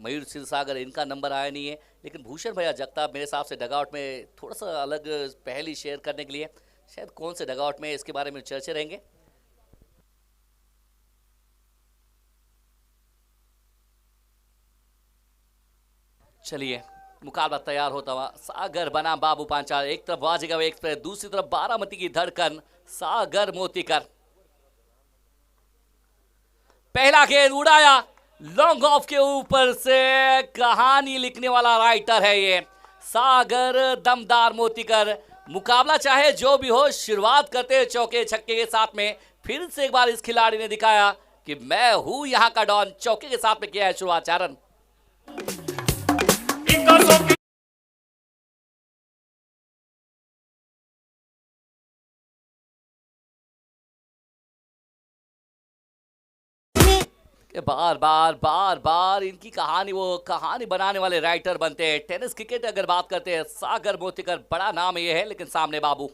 मयूर क्षीरसागर इनका नंबर आया नहीं है, लेकिन भूषण भैया जगताप मेरे हिसाब से डगआउट में थोड़ा सा अलग पहली शेयर करने के लिए, शायद कौन से डगआउट में इसके बारे में चर्चे रहेंगे। चलिए मुकाबला तैयार होता हुआ सागर बना बाबू पांचाल, एक तरफ वाजिगव एक्सप्रेस, दूसरी तरफ बारामती की धड़कन सागर मोतीकर। पहला गेंद उड़ाया लॉन्ग ऑफ के ऊपर से, कहानी लिखने वाला राइटर है ये सागर दमदार मोतीकर। मुकाबला चाहे जो भी हो, शुरुआत करते हैं चौके छक्के के साथ में। फिर से एक बार इस खिलाड़ी ने दिखाया कि मैं हूं यहां का डॉन, चौके के साथ में किया है शुरुआत। चारण बार बार बार बार इनकी कहानी, वो कहानी बनाने वाले राइटर बनते हैं। टेनिस क्रिकेट अगर बात करते हैं, सागर मोतीकर बड़ा नाम ये है, लेकिन सामने बाबू।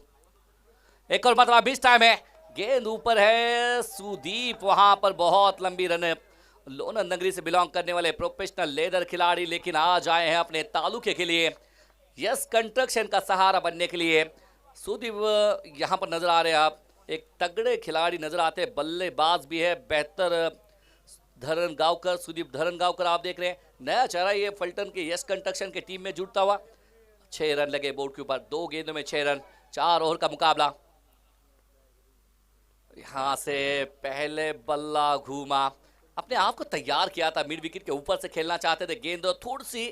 एक और मतलब बीच टाइम है, गेंद ऊपर है, सुदीप वहां पर बहुत लंबी रन है। लोनर नगरी से बिलोंग करने वाले प्रोफेशनल लेदर खिलाड़ी, लेकिन आज आए हैं अपने तालुके के लिए, यस कंस्ट्रक्शन का सहारा बनने के लिए। सुदीप यहाँ पर नजर आ रहे हैं आप, एक तगड़े खिलाड़ी नजर आते हैं, बल्लेबाज भी है बेहतर। धरनगांवकर, सुदीप धरनगांवकर आप देख रहे हैं, नया चेहरा ये फल्टन के यस कंस्ट्रक्शन के टीम में जुड़ता हुआ। 6 रन लगे बोर्ड के ऊपर, 2 गेंदों में 6 रन, 4 ओवर का मुकाबला। यहां से पहले बल्ला घूमा, अपने आप को तैयार किया था, मिड विकेट के ऊपर से खेलना चाहते थे गेंद, थोड़ी सी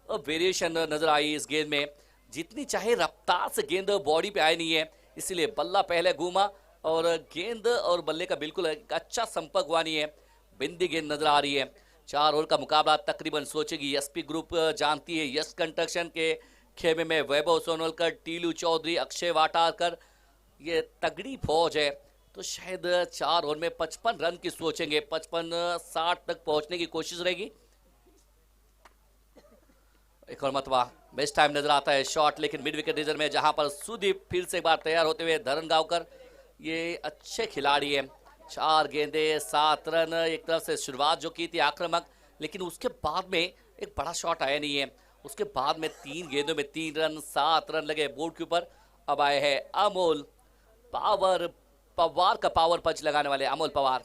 वेरिएशन नजर आई इस गेंद में, जितनी चाहे रफ्तार से गेंद बॉडी पे आई नहीं है, इसलिए बल्ला पहले घूमा और गेंद और बल्ले का बिल्कुल एक अच्छा संपर्क हुआ नहीं है। बिंदी गेंद नजर आ रही है। 4 ओवर का मुकाबला तकरीबन सोचेगी एसपी ग्रुप जानती है, यस कंस्ट्रक्शन के खेमे में वैभव सोनवलकर, टीलू चौधरी, अक्षय वाटारकर, ये तगड़ी फौज है। तो शायद 4 ओवर में 55 रन की सोचेंगे, 55-60 तक पहुंचने की कोशिश रहेगी। एक और मतवा बेस्ट टाइम नजर आता है शॉट, लेकिन मिड विकेट रिजर्व में, जहां पर सुदीप फिर से एक बार तैयार होते हुए। धरनगांवकर ये अच्छे खिलाड़ी है, 4 गेंदे 7 रन। एक तरफ से शुरुआत जो की थी आक्रामक, लेकिन उसके बाद में एक बड़ा शॉट आया नहीं है। उसके बाद में 3 गेंदों में 3 रन, 7 रन लगे बोर्ड के ऊपर। अब आए हैं अमोल पवार का पावर पंच लगाने वाले अमोल पवार।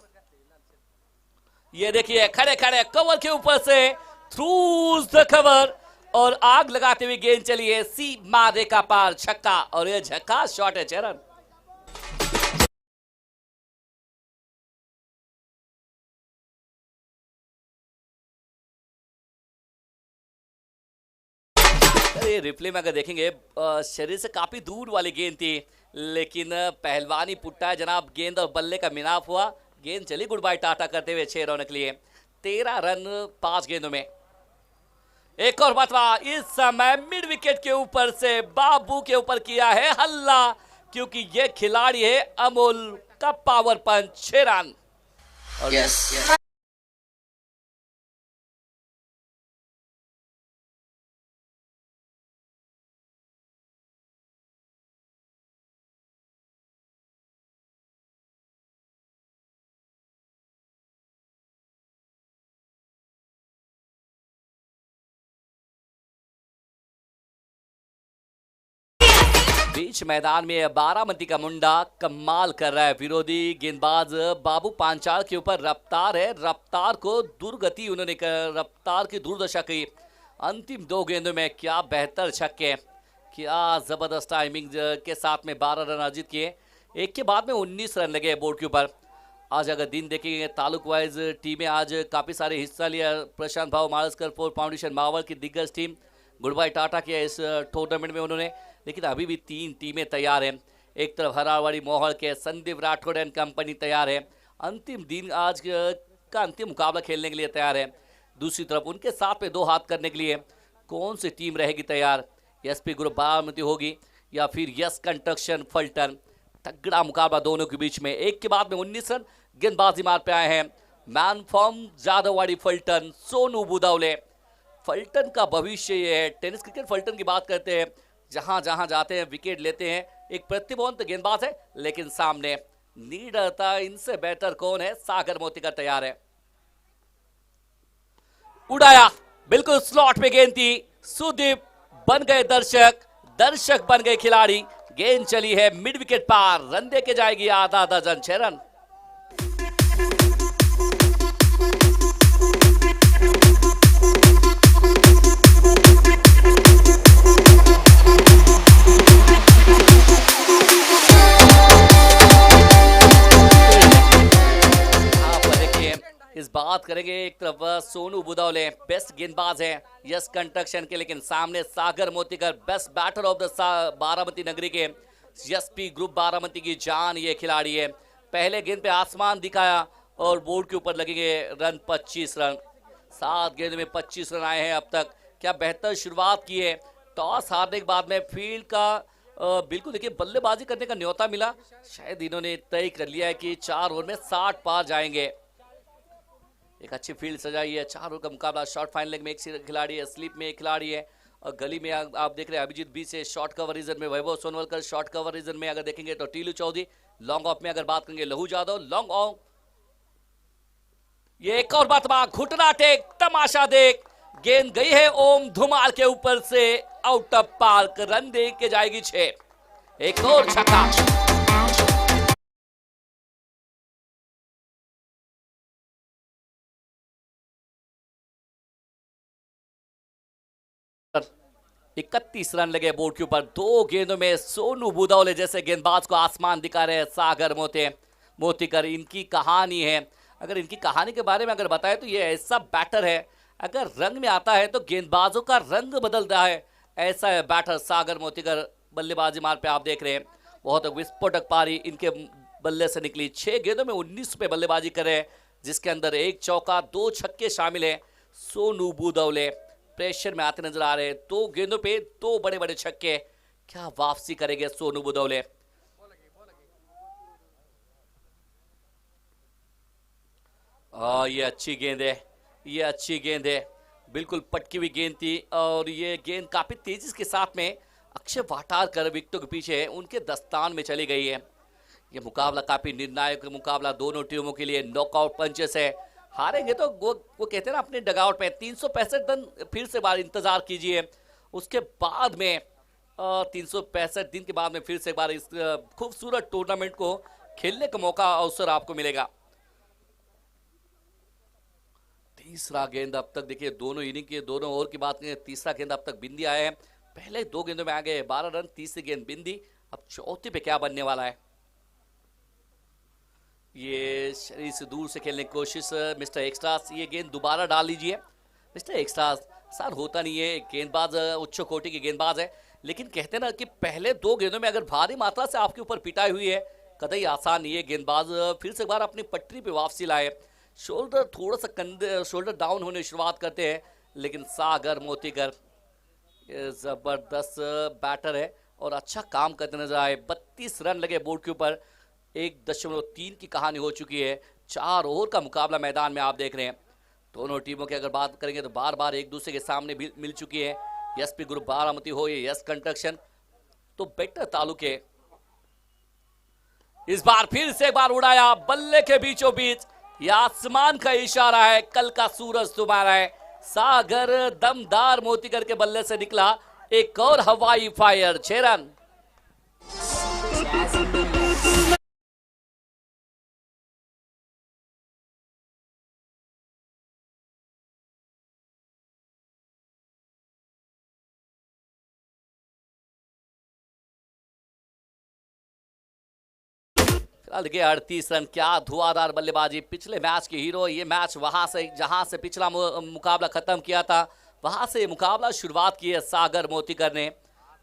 ये देखिए खड़े खड़े कवर के ऊपर से थ्रू द कवर और आग लगाते हुए गेंद चली है सीमा रेखा पार, छक्का। और ये झक्कास शॉट है चरण। रिप्ले में अगर देखेंगे शरीर से काफी दूर वाली गेंद थी, लेकिन पहलवानी पुट्टा है जनाब, गेंद और बल्ले का मिलाप हुआ, गेंद चली गुड बाय टाटा करते हुए 6 रन के लिए। 13 रन 5 गेंदों में। एक और मतवा इस समय मिड विकेट के ऊपर से बाबू के ऊपर किया है हल्ला, क्योंकि ये खिलाड़ी है अमोल का पावर पंच, 6 रन। yes. बीच मैदान में बारामती का मुंडा कमाल कर रहा है, विरोधी गेंदबाज बाबू पांचाल के ऊपर रफ्तार है, रफ्तार को दुर्गति उन्होंने रफ्तार की दुर्दशा की। अंतिम 2 गेंदों में क्या बेहतर छक्के, क्या जबरदस्त टाइमिंग के साथ में 12 रन अर्जित किए। एक के बाद में 19 रन लगे बोर्ड के ऊपर। आज अगर दिन देखेंगे तालुक वाइज टीमें आज काफ़ी सारे हिस्सा लिया। प्रशांत भाव मालस्कर फोर फाउंडेशन मावल की दिग्गज टीम गुड बाय टाटा किया इस टूर्नामेंट में उन्होंने, लेकिन अभी भी 3 टीमें तैयार हैं। एक तरफ हरावाड़ी मोहल के संदीप राठौड़ एंड कंपनी तैयार है, अंतिम दिन आज का अंतिम मुकाबला खेलने के लिए तैयार है। दूसरी तरफ उनके साथ में 2 हाथ करने के लिए कौन सी टीम रहेगी तैयार, एसपी ग्रुप बारामती होगी या फिर यस कंस्ट्रक्शन फल्टन। तगड़ा मुकाबला दोनों के बीच में। एक के बाद में 19 रन गेंदबाजी मार पे आए हैं मैन फॉर्म जादववाड़ी फल्टन सोनू बुदावले। फल्टन का भविष्य ये है। टेनिस क्रिकेट फल्टन की बात करते हैं, जहां जहां जाते हैं विकेट लेते हैं। एक प्रतिभावंत गेंदबाज है, लेकिन सामने निडरता, इनसे बेहतर कौन है। सागर मोतीकर तैयार है, उड़ाया बिल्कुल स्लॉट में गेंद थी, सुदीप बन गए दर्शक, दर्शक बन गए खिलाड़ी। गेंद चली है मिड विकेट पार, रन दे के जाएगी आधा दर्जन, 6 रन। इस बात करेंगे, एक तरफ सोनू बुदौले बेस्ट गेंदबाज हैं यस कंस्ट्रक्शन के, लेकिन सामने Sagar Motikar best batter of the Baramati नगरी के, एसपी ग्रुप बारामती की जान ये खिलाड़ी है। पहले गेंद पे आसमान दिखाया और बोर्ड के ऊपर लगेंगे रन, 25 रन। 7 गेंद में 25 रन आए हैं अब तक। क्या बेहतर शुरुआत की है। टॉस हारने के बाद में फील्ड का बिल्कुल देखिए बल्लेबाजी करने का न्योता मिला। शायद इन्होंने तय कर लिया है कि 4 ओवर में 60 पार जाएंगे। एक अच्छी फील्ड सजाई है, 4 ओवर का मुकाबला। शॉर्ट फाइन लेग में एक खिलाड़ी है, स्लिप में एक खिलाड़ी है, और गली में आप देख रहे हैं अभिजीत बी से शॉर्ट कवर रीजन में, वैभव सोनवलकर शॉर्ट कवर रीजन में अगर देखेंगे तो टीलू चौधरी, लॉन्ग ऑफ में अगर बात करेंगे लहू यादव लॉन्ग ऑफ। ये एक और बात, घुटना टेक, तमाशा देख, गेंद गई है ओम धुमाल के ऊपर से आउट ऑफ पार्क, रन दे के जाएगी 6। एक और छक्का। इकतीस रन लगे बोर्ड के ऊपर। 2 गेंदों में सोनू बुदौले जैसे गेंदबाज को आसमान दिखा रहे हैं सागर मोतीकर। इनकी कहानी है, अगर इनकी कहानी के बारे में अगर बताएं तो ये ऐसा बैटर है, अगर रंग में आता है तो गेंदबाजों का रंग बदलता है, ऐसा है बैटर सागर मोतीकर। बल्लेबाजी मार पे आप देख रहे हैं, बहुत विस्फोटक पारी इनके बल्ले से निकली। 6 गेंदों में 19 पे बल्लेबाजी कर रहे हैं, जिसके अंदर 1 चौका 2 छक्के शामिल है। सोनू बुदौले प्रेशर में आते नजर आ रहे हैं, 2 गेंदों पे 2 बड़े बड़े छक्के। क्या वापसी करेंगे सोनू बुदौले। ये अच्छी गेंद है, ये अच्छी गेंद है, बिल्कुल पटकी हुई गेंद थी, और ये गेंद काफी तेजी के साथ में अक्षय वाटारकर विकेटों के पीछे उनके दस्तान में चली गई है। ये मुकाबला काफी निर्णायक मुकाबला दोनों टीमों के लिए, नॉकआउट पंचेस है। हारेंगे तो वो कहते हैं ना अपने डगआउट में 365 दिन फिर से बार इंतजार कीजिए, उसके बाद में 365 दिन के बाद में फिर से एक बार इस खूबसूरत टूर्नामेंट को खेलने का मौका अवसर आपको मिलेगा। तीसरा गेंद अब तक देखिए दोनों इनिंग के दोनों ओवर की बात करें, तीसरा गेंद अब तक बिंदी आया है। पहले 2 गेंदों में आ गए 12 रन, तीसरी गेंद बिंदी। अब चौथी पे क्या बनने वाला है। ये शरीर से दूर से खेलने की कोशिश मिस्टर एक्स्ट्रास, ये गेंद दोबारा डाल लीजिए मिस्टर एक्स्ट्रास। सर होता नहीं है, गेंदबाज उच्च कोटि की गेंदबाज है, लेकिन कहते हैं ना कि पहले 2 गेंदों में अगर भारी मात्रा से आपके ऊपर पिटाई हुई है, कतई आसान नहीं है। गेंदबाज फिर से एक बार अपनी पटरी पे वापसी लाए, शोल्डर थोड़ा सा कंधे शोल्डर डाउन होने की शुरुआत करते हैं, लेकिन सागर मोतीकर जबरदस्त बैटर है और अच्छा काम करते नजर आए। 32 रन लगे बोर्ड के ऊपर, 1.3 की कहानी हो चुकी है। 4 ओवर का मुकाबला मैदान में आप देख रहे हैं। दोनों टीमों की अगर बात करेंगे तो बार बार एक दूसरे के सामने भी मिल चुकी है। एसपी ग्रुप बारामती हो या यस कंस्ट्रक्शन तो बेटर तालुके। इस बार फिर से एक बार उड़ाया बल्ले के बीचों बीच, यह आसमान का इशारा है, कल का सूरज तुम्हारा है। सागर दमदार मोतीकर के बल्ले से निकला एक और हवाई फायर, 6 रन। देखिए 38 रन, क्या धुआंधार बल्लेबाजी। पिछले मैच के हीरो, ये मैच वहां से जहां से पिछला मुकाबला खत्म किया था वहां से मुकाबला शुरुआत की है सागर मोतीकर ने।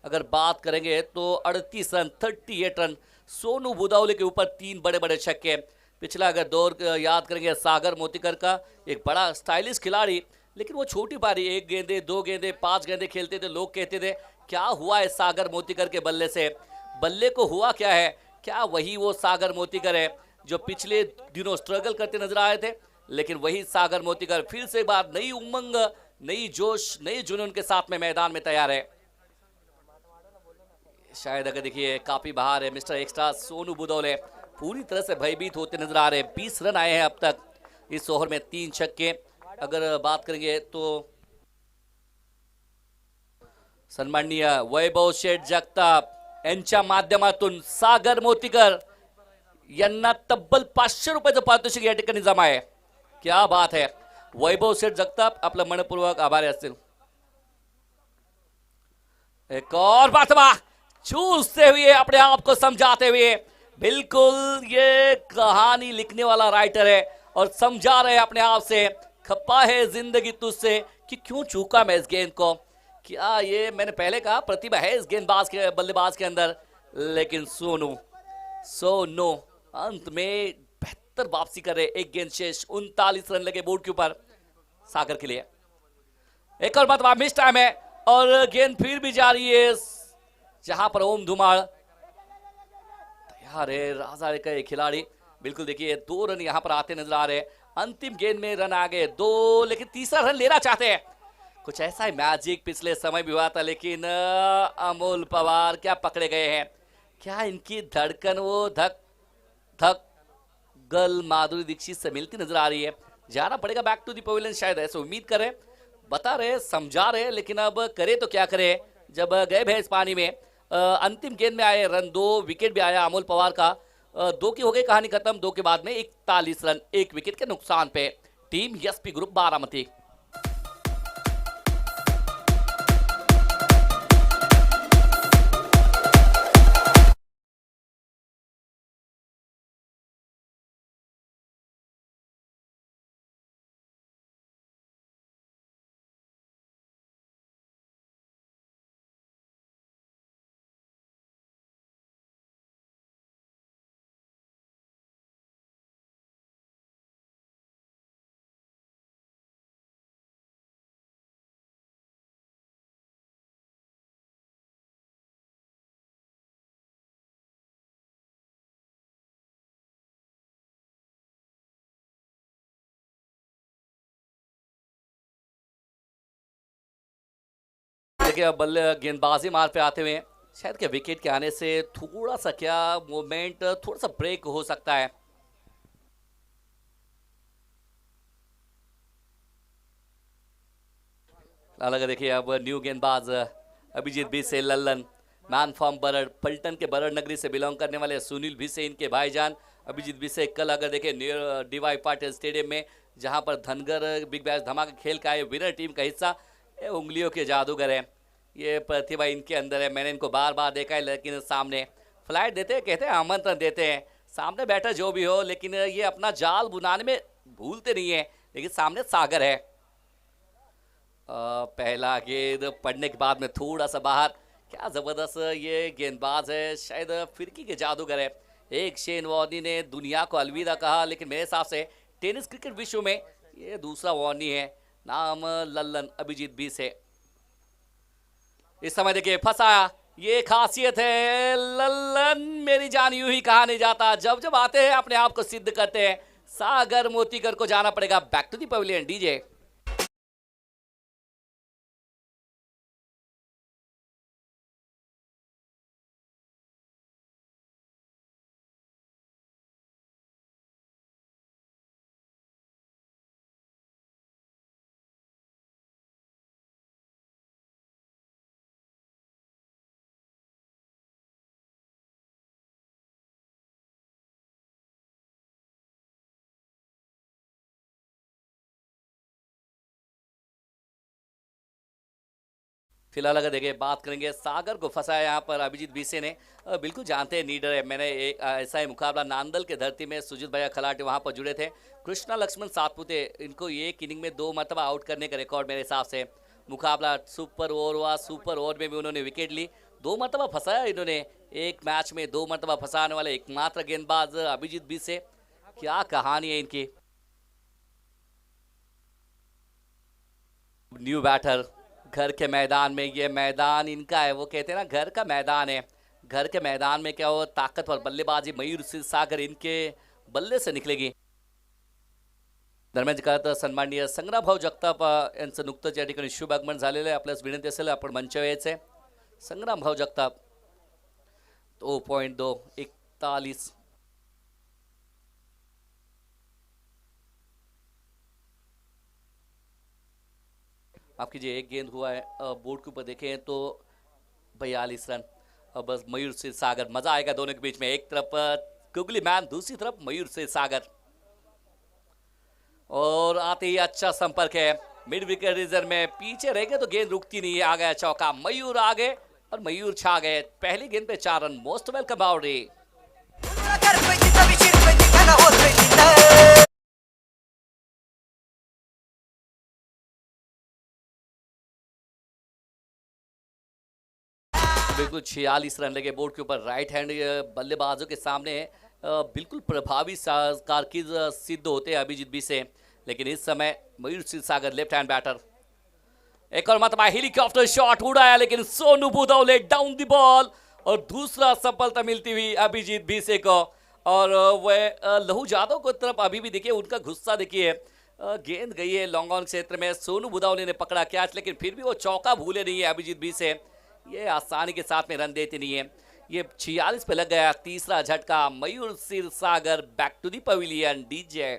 अगर बात करेंगे तो 38 रन, 38 रन, सोनू बुदौले के ऊपर 3 बड़े बड़े छक्के। पिछला अगर दौर याद करेंगे सागर मोतीकर का, एक बड़ा स्टाइलिश खिलाड़ी, लेकिन वो छोटी पारी 1 गेंदे 2 गेंदे 5 गेंदे खेलते थे। लोग कहते थे क्या हुआ है सागर मोतीकर के बल्ले से, बल्ले को हुआ क्या है। क्या वही वो सागर मोतीकर है जो पिछले दिनों स्ट्रगल करते नजर आए थे, लेकिन वही सागर मोतीकर फिर से एक बार नई उमंग, नई जोश, नई जुनून के साथ में मैदान में तैयार है। शायद अगर देखिए काफी बाहर है मिस्टर एक्स्ट्रा सोनू बुदौले, पूरी तरह से भयभीत होते नजर आ रहे हैं। 20 रन आए हैं अब तक इस ओवर में, 3 छक्के। अगर बात करेंगे तो सन्माननीय वैभव शेठ जगताप यांच्या माध्यमातून सागर मोतीकर यांना तब्बल 500 रुपयाचं पारितोषिक या ठिकाणी जमा आहे. क्या बात है. वैभव शेठ जगताप आपलं मनपूर्वक आभारी असतील. एक और बातवा चूसते हुए अपने आप को समझाते हुए, बिल्कुल ये कहानी लिखने वाला राइटर है और समझा रहे अपने आप से, खप्पा है जिंदगी तुझसे कि क्यों चूका मैं इस गेंद को. क्या ये मैंने पहले कहा प्रतिभा है इस गेंदबाज के बल्लेबाज के अंदर, लेकिन सोनू अंत में बेहतर वापसी कर रहे. एक गेंद शेष, 39 रन लगे बोर्ड के ऊपर सागर के लिए. एक और बात मिस टाइम है और गेंद फिर भी जा रही है जहां पर ओम धुमाल तैयार है. राजा का एक खिलाड़ी, बिल्कुल देखिए 2 रन यहां पर आते नजर आ रहे हैं. अंतिम गेंद में रन आ गए 2, लेकिन तीसरा रन लेना चाहते हैं. कुछ ऐसा ही मैजिक पिछले समय भी हुआ था, लेकिन अमोल पवार क्या पकड़े गए हैं. क्या इनकी धड़कन वो धक धक गल माधुरी दीक्षित से मिलती नजर आ रही है. जाना पड़ेगा बैक टू दी पवेलियन, शायद ऐसे उम्मीद करें. बता रहे समझा रहे, लेकिन अब करे तो क्या करे जब गए भैंस पानी में. अंतिम गेंद में आए रन, 2 विकेट भी आया अमोल पवार का. 2 की हो गई कहानी खत्म. 2 के बाद में 41 रन 1 विकेट के नुकसान पे. Team SP group Baramati. देखिए बल्ले गेंदबाजी मार पे आते हुए शायद क्या विकेट के आने से थोड़ा सा क्या मूवमेंट थोड़ा सा ब्रेक हो सकता है. अलग देखिए अब न्यू गेंदबाज अभिजीत भिसे लल्लन, मैन फ्रॉम बरड़, पलटन के बरड़ नगरी से बिलोंग करने वाले सुनील भिसे इनके भाईजान. अभिजीत भिसे कल अगर देखें डीवाई पाटिल स्टेडियम में जहां पर धनगर बिग बैश धमाका खेल का है विनर टीम का हिस्सा, ये उंगलियों के जादूगर है. ये प्रतिभा इनके अंदर है. मैंने इनको बार बार देखा है, लेकिन सामने फ्लाइट देते हैं, कहते हैं आमंत्रण देते हैं. सामने बैठा जो भी हो, लेकिन ये अपना जाल बुनाने में भूलते नहीं है. लेकिन सामने सागर है. पहला गेंद पड़ने के बाद में थोड़ा सा बाहर. क्या जबरदस्त ये गेंदबाज है, शायद फिरकी के जादूगर है. एक शेन वॉर्नी ने दुनिया को अलविदा कहा, लेकिन मेरे हिसाब से टेनिस क्रिकेट विश्व में ये दूसरा वॉर्नी है. नाम लल्लन अभिजीत भिसे. इस समय देखिए फंसाया, ये खासियत है लल्लन, मेरी जान यूं ही कहा नहीं जाता. जब जब आते हैं अपने आप को सिद्ध करते हैं. सागर मोतीकर को जाना पड़ेगा बैक टू दी पवेलियन. डीजे फिलहाल अगर देखिए बात करेंगे सागर को फंसाया यहाँ पर अभिजीत भिसे ने. बिल्कुल जानते हैं नीडर है. मैंने एक ऐसा ही मुकाबला नांदल के धरती में सुजीत भैया खलाटे वहाँ पर जुड़े थे. कृष्णा लक्ष्मण सातपुते, इनको एक इनिंग में 2 मरतबा आउट करने का रिकॉर्ड मेरे हिसाब से. मुकाबला सुपर ओवर हुआ, सुपर ओवर में भी उन्होंने विकेट ली. 2 मरतबा फंसाया इन्होंने. एक मैच में 2 मरतबा फंसाने वाले एकमात्र गेंदबाज अभिजीत भिसे. क्या कहानी है इनकी. न्यू बैटर घर के मैदान में, ये मैदान इनका है. वो कहते हैं ना घर का मैदान है. घर के मैदान में क्या हो ताकतवर बल्लेबाजी मयूर सिंह सागर इनके बल्ले से निकलेगी. दरम्यान काळात सन्माननीय संग्रामभाऊ जगताप यांचं नुकतंच या ठिकाणी शुभ आगमन झालेलं आहे. आपल्यास विनंती असेल आपण मंचावर यायचे. संग्रामभाऊ जगताप 2.2 41. माफ कीजिए, एक गेंद हुआ है बोर्ड के ऊपर देखें तो 42 रन। बस मयूर से सागर, मजा आएगा दोनों के बीच में। एक तरफ गुगली मैन, दूसरी तरफ मयूर से सागर। और आते ही अच्छा संपर्क है मिड विकेट रीजन में, पीछे रह गए तो गेंद रुकती नहीं है। आ गया चौका, मयूर आ गए और मयूर छा गए। पहली गेंद पे 4 रन, मोस्ट वेलकम बाउंड्री। बिल्कुल 46 रन लगे बोर्ड के ऊपर। राइट हैंड बल्लेबाजों के सामने बिल्कुल प्रभावी कारकिर्द सिद्ध होते हैं अभिजीत बी से, लेकिन इस समय मयूर सागर लेफ्ट हैंड बैटर। एक और मतलब हेलीकॉप्टर शॉट उड़ाया, लेकिन सोनू बुदौले डाउन द बॉल और दूसरा सफलता मिलती हुई अभिजीत बीसे को। और वह लहू यादव को तरफ अभी भी देखिए, उनका गुस्सा देखिए। गेंद गई है लॉन्ग ऑन क्षेत्र में, सोनू बुदौले ने पकड़ा कैच, लेकिन फिर भी वो चौका भूले नहीं है अभिजीत बी से। ये आसानी के साथ में रन देते नहीं है। ये 46 पे लग गया तीसरा झटका। Mayur Sagar back to the pavilion. DJ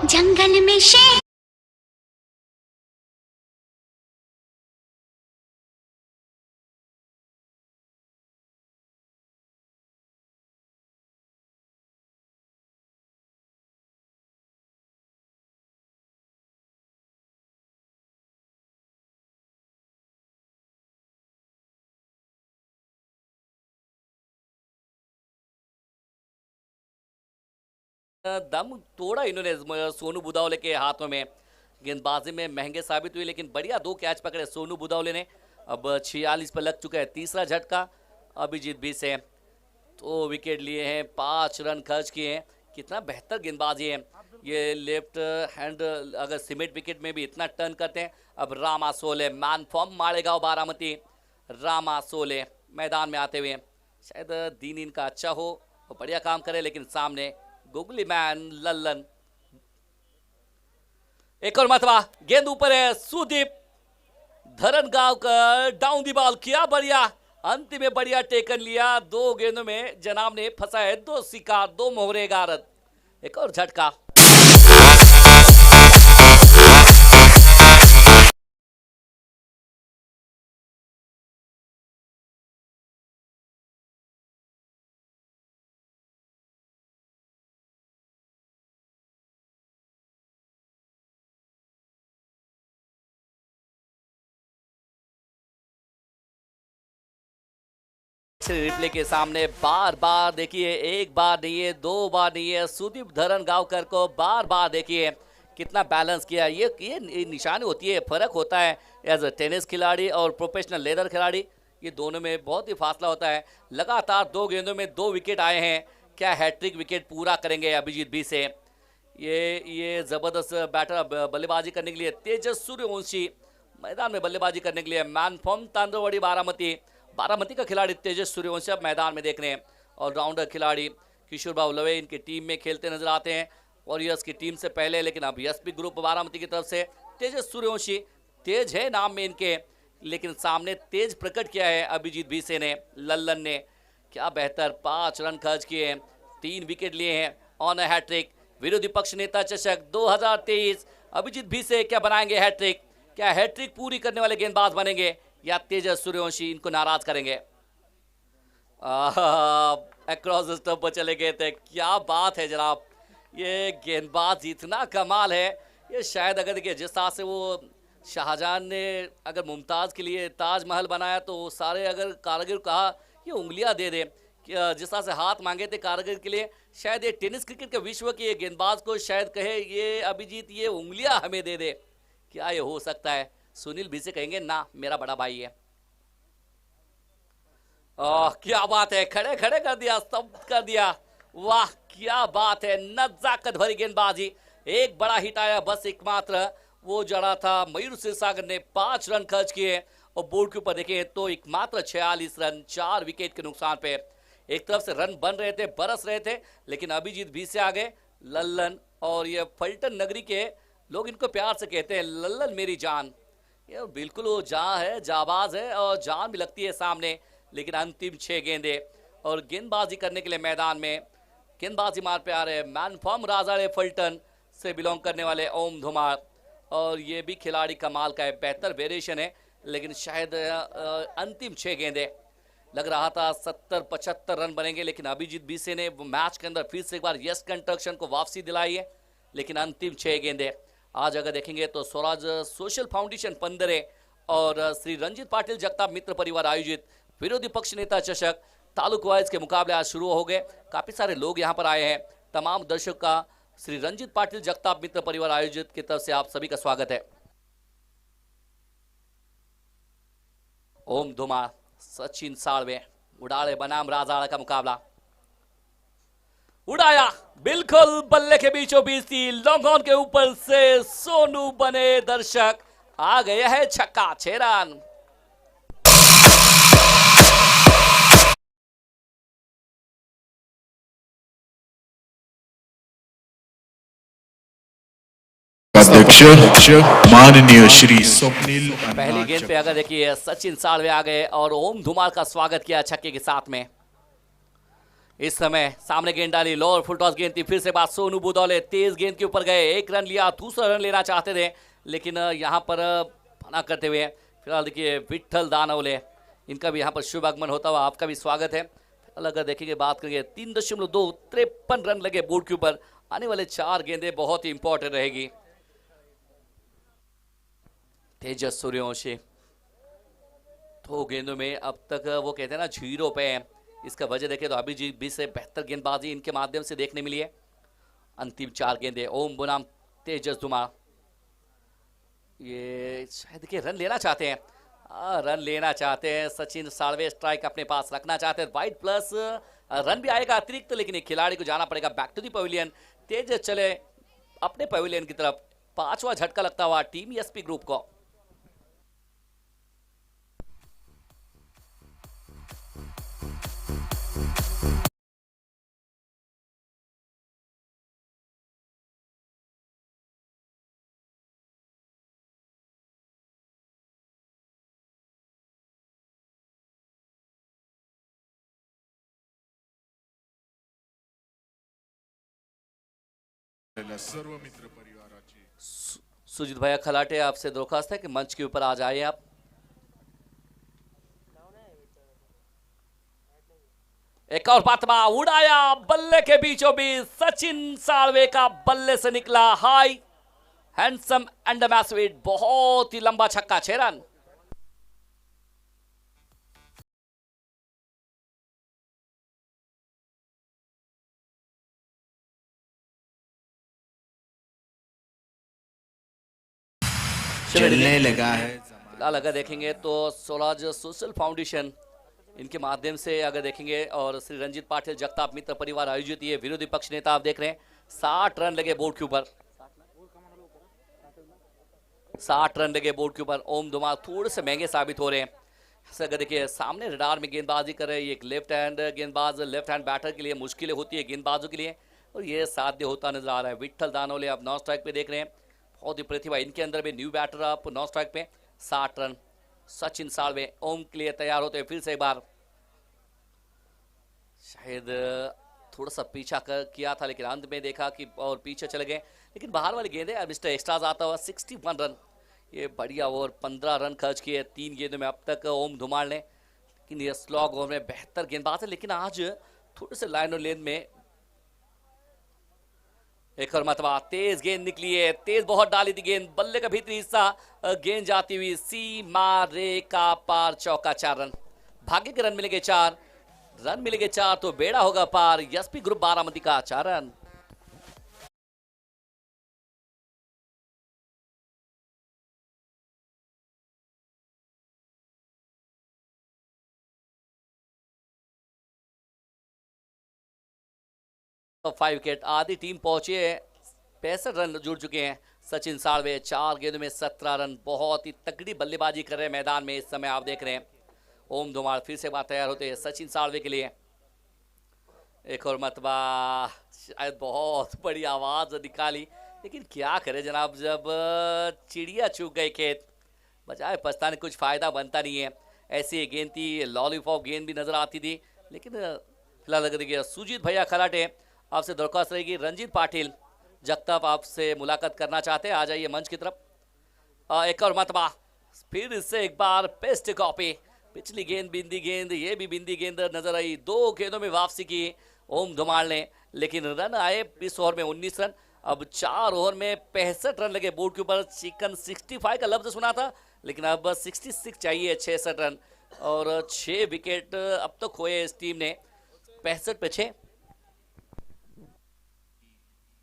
जंगल में शेर दम तोड़ा इन्होंने सोनू बुदौले के हाथों में। गेंदबाजी में महंगे साबित हुए, लेकिन बढ़िया 2 कैच पकड़े सोनू बुदौले ने। अब 46 पर लग चुका है तीसरा झटका अभिजीत बी से। 2 विकेट लिए हैं, 5 रन खर्च किए हैं। कितना बेहतर गेंदबाजी है ये। लेफ्ट हैंड अगर सीमेंट विकेट में भी इतना टर्न करते हैं। अब रामा सोले, मैन फॉर्म मालेगांव बारामती। रामा सोले मैदान में आते हुए, शायद दिन इनका अच्छा हो और बढ़िया काम करे, लेकिन सामने गुगली मैन लल्लन। एक और मतवा, गेंद ऊपर है, सुदीप धरनगांव का डाउन दी बॉल किया बढ़िया। अंतिम में बढ़िया टेकन लिया। 2 गेंदों में जनाब ने फंसा है 2 शिकार, 2 मोहरे गारद। एक और झटका। रिप्ले के सामने बार बार देखिए, एक बार नहीं है, 2 बार नहीं है, सुदीप धरनगांवकर को बार बार देखिए कितना बैलेंस किया। ये निशानी होती है, फर्क होता है एज अ टेनिस खिलाड़ी और प्रोफेशनल लेदर खिलाड़ी। ये दोनों में बहुत ही फासला होता है। लगातार 2 गेंदों में 2 विकेट आए हैं। क्या हैट्रिक विकेट पूरा करेंगे अभिजीत बी से? ये जबरदस्त बैटर बल्लेबाजी करने के लिए तेजस सूर्यवंशी मैदान में बल्लेबाजी करने के लिए। मैन फॉर्म तांदरवाड़ी बारामती का खिलाड़ी तेजस सूर्यवंशी अब मैदान में देख रहे हैं। ऑलराउंडर खिलाड़ी किशोर बाबू लवे इनकी टीम में खेलते नजर आते हैं वॉरियर्स की टीम से पहले, लेकिन अब एसपी ग्रुप बारामती की तरफ से तेजस सूर्यवंशी। तेज है नाम में इनके, लेकिन सामने तेज प्रकट किया है अभिजीत बीसे ने, लल्लन ने। क्या बेहतर 5 रन खर्च किए हैं, 3 विकेट लिए हैं ऑन अ हैट्रिक। विरोधी पक्ष नेता चषक 2023 अभिजीत बीसे क्या बनाएंगे हैट्रिक? क्या हैट्रिक पूरी करने वाले गेंदबाज बनेंगे या तेजस सूर्यवंशी इनको नाराज करेंगे? अक्रॉस द स्टंप पर चले गए थे। क्या बात है जनाब, ये गेंदबाज इतना कमाल है। ये शायद अगर देखिए जिस तरह से वो शाहजहां ने अगर मुमताज़ के लिए ताजमहल बनाया तो सारे अगर कारीगर कहा ये उंगलियां दे दे, जिस तरह से हाथ मांगे थे कारीगर के लिए, शायद ये टेनिस क्रिकेट के विश्व के गेंदबाज को शायद कहे ये अभिजीत ये उंगलियां हमें दे दे। क्या ये हो सकता है? सुनील भी से कहेंगे ना मेरा बड़ा भाई है। क्या बात है, खड़े खड़े कर दिया, स्तब्ध कर दिया। वाह क्या बात है, नजाकत भरी गेंदबाजी। एक बड़ा हिट आया, बस एकमात्र वो जड़ा था। मयूर सागर ने 5 रन खर्च किए और बोर्ड के ऊपर देखें तो एकमात्र 46 रन 4 विकेट के नुकसान पे। एक तरफ से रन बन रहे थे, बरस रहे थे, लेकिन अभिजीत भी से आगे लल्लन और ये फल्टन नगरी के लोग इनको प्यार से कहते हैं लल्लन मेरी जान। ये बिल्कुल वो जान है, जाबाज है और जान भी लगती है सामने। लेकिन अंतिम 6 गेंदे और गेंदबाजी करने के लिए मैदान में गेंदबाजी मार पे आ रहे हैं मैन फॉर्म राजाड़े फल्टन। से बिलोंग करने वाले ओम धुमाल, और ये भी खिलाड़ी कमाल का है, बेहतर वेरिएशन है, लेकिन शायद अंतिम 6 गेंदें लग रहा था 70-75 रन बनेंगे, लेकिन अभिजीत बीसे ने मैच के अंदर फिर से एक बार यस कंस्ट्रक्शन को वापसी दिलाई है। लेकिन अंतिम 6 गेंदें आज अगर देखेंगे तो स्वराज सोशल फाउंडेशन पंदरे और श्री रंजीत पाटिल जगताप मित्र परिवार आयोजित विरोधी पक्ष नेता चषक तालुक वाइज के मुकाबले आज शुरू हो गए। काफी सारे लोग यहां पर आए हैं। तमाम दर्शकों का श्री रंजीत पाटिल जगताप मित्र परिवार आयोजित की तरफ से आप सभी का स्वागत है। ओम धुमा सचिन साळवे, उड़ाले बनाम राजाड़ा का मुकाबला। उड़ाया बिल्कुल बल्ले के बीचों बीच थी, लॉन्ग ऑन के ऊपर से सोनू बने दर्शक, आ गया है छक्का, 6 रन। अध्यक्ष माननीय श्री स्वप्निल। पहली गेंद पे अगर देखिए सचिन साळवे आ गए और ओम धुमाल का स्वागत किया छक्के के साथ में। इस समय सामने गेंद डाली, लोअर फुल टॉस गेंद थी, फिर से बात सोनू बुदौले तेज गेंद के ऊपर गए, 1 रन लिया, दूसरा रन लेना चाहते थे लेकिन यहां पर मना करते हुए फिलहाल देखिए विट्ठल दानवले, इनका भी यहां पर शुभ आगमन होता हुआ आपका भी स्वागत है। अगर देखेंगे बात करेंगे 3.253 रन लगे बोर्ड के ऊपर, आने वाले 4 गेंदें बहुत ही इंपॉर्टेंट रहेगी। तेजस सूर्यवंशी 2 गेंदों में अब तक वो कहते हैं ना 0 पे है। इसका वजह देखें तो अभिजीत भी से बेहतर गेंदबाजी इनके माध्यम से देखने मिली है। अंतिम 4 गेंदें ओम बनाम तेजस धुमा, ये शायद देखिए रन लेना चाहते हैं, रन लेना चाहते हैं सचिन साळवे, स्ट्राइक अपने पास रखना चाहते हैं, वाइड प्लस रन भी आएगा अतिरिक्त तो, लेकिन एक खिलाड़ी को जाना पड़ेगा बैक टू दी पवेलियन। तेजस चले अपने पवेलियन की तरफ, 5वां झटका लगता हुआ टीम एसपी ग्रुप को। सर्व मित्र परिवाराची सुजीत भैया खलाटे, आपसे दरख्वास्त है कि मंच के ऊपर आ जाए आप। एक और बातमा, उड़ाया बल्ले के बीचों बीच, सचिन साळवे का बल्ले से निकला हाई हैंडसम एंड मैसविट, बहुत ही लंबा छक्का, 6 रन। चलने लगा है। फिलहाल अगर देखेंगे तो स्वराज सोशल फाउंडेशन इनके माध्यम से अगर देखेंगे और श्री रंजीत पाटिल जगताप मित्र परिवार आयोजित ये विरोधी पक्ष नेता आप देख रहे हैं, 60 रन लगे बोर्ड के ऊपर, 60 रन लगे बोर्ड के ऊपर। ओम धुमाल थोड़े से महंगे साबित हो रहे हैं। अगर देखिए सामने रडार में गेंदबाजी कर रहे हैं, एक लेफ्ट हैंड गेंदबाज, लेफ्ट हैंड बैटर के लिए मुश्किलें होती है गेंदबाजों के लिए, और ये साध्य होता नजर आ रहा है। विट्ठल दानवले आप नॉन स्ट्राइक पे देख रहे हैं, बहुत ही प्रतिभा इनके अंदर भी, न्यू बैटर आप नॉन स्ट्राइक पे। 60 रन सचिन साळवे ओम के लिए तैयार होते हैं फिर से एक बार। शायद थोड़ा सा पीछा किया था लेकिन अंत में देखा कि और पीछे चले गए, लेकिन बाहर वाली गेंद है। मिस्टर एक्स्ट्राज आता हुआ 61 रन, ये बढ़िया ओवर, 15 रन खर्च किए 3 गेंदों में अब तक ओम धुमाल ने, लेकिन ये स्लॉग ओवर में बेहतर गेंदबाज है, लेकिन आज थोड़े से लाइन और लेन में। एक और मतवा, तेज गेंद निकली है, तेज बहुत डाली थी गेंद, बल्ले का भीतरी हिस्सा, गेंद जाती हुई सीमा रेखा पार, चौका, 4 रन। भाग्य के रन मिलेंगे 4 रन, मिलेंगे 4 तो बेड़ा होगा पार। एसपी ग्रुप बारामती का 4 रन। तो 5 विकेट, आधी टीम पहुंची है, 65 रन जुड़ चुके हैं। सचिन साळवे 4 गेंदों में 17 रन, बहुत ही तगड़ी बल्लेबाजी कर रहे हैं मैदान में इस समय आप देख रहे हैं। ओम धुमाल फिर से बात तैयार होते हैं सचिन साळवे के लिए। एक और मतबा, शायद बहुत बड़ी आवाज निकाली, लेकिन क्या करे जनाब, जब चिड़िया चूक गई खेत, बजाय पछताने कुछ फायदा बनता नहीं है। ऐसी गेंद थी, लॉलीपॉप गेंद भी नजर आती थी, लेकिन फिलहाल अगर देखिए सुजीत भैया खराटे, आपसे दरख्वास्त रहेगी रंजीत पाटिल जगताप आपसे मुलाकात करना चाहते हैं, आ जाइए मंच की तरफ। एक और मतबा फिर से एक बार पेस्ट कॉपी, पिछली गेंद बिंदी गेंद, ये भी बिंदी गेंद नजर आई। 2 गेंदों में वापसी की ओम धुमाल ने, लेकिन रन आए इस ओवर में 19 रन। अब 4 ओवर में 65 रन लगे। बोर्ड के ऊपर चिकन 65 का लफ्ज सुना था, लेकिन अब 66 चाहिए, 66 रन और 6 विकेट अब तक खोए इस टीम ने। 65 पे 6।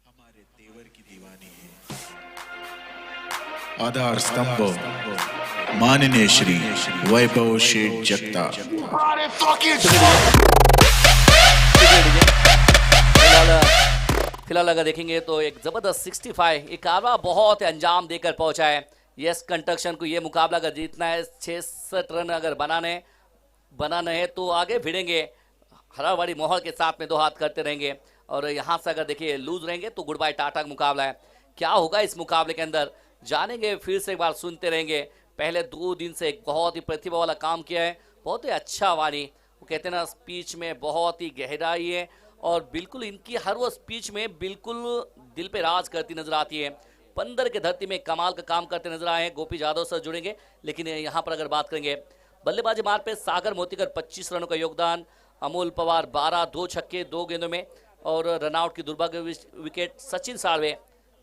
हमारे तेवर की दीवानी है। आधार स्तंभ माननीय श्री वैभव शेठ जगताप। फिलहाल अगर देखेंगे तो एक जबरदस्त 65 इकावा बहुत अंजाम देकर पहुंचा है यस कंस्ट्रक्शन को। ये मुकाबला अगर जीतना है, 66 रन अगर बनाने हैं तो आगे भिड़ेंगे, हरावाड़ी माहौल के साथ में 2 हाथ करते रहेंगे। और यहाँ से अगर देखिए लूज रहेंगे तो गुड बाय टाटा का मुकाबला है। क्या होगा इस मुकाबले के अंदर जानेंगे, फिर से एक बार सुनते रहेंगे। पहले 2 दिन से एक बहुत ही प्रतिभा वाला काम किया है, बहुत ही अच्छा वाणी, वो कहते हैं ना स्पीच में बहुत ही गहराई है और बिल्कुल इनकी हर वो स्पीच में बिल्कुल दिल पे राज करती नजर आती है। 15 के धरती में कमाल का काम करते नजर आए हैं। गोपी जादव सर जुड़ेंगे, लेकिन यहाँ पर अगर बात करेंगे बल्लेबाजी मार पे सागर मोतीकर 25 रनों का योगदान, अमोल पवार 12, 2 छक्के 2 गेंदों में और रनआउट की दुर्भाग्य विकेट। सचिन साळवे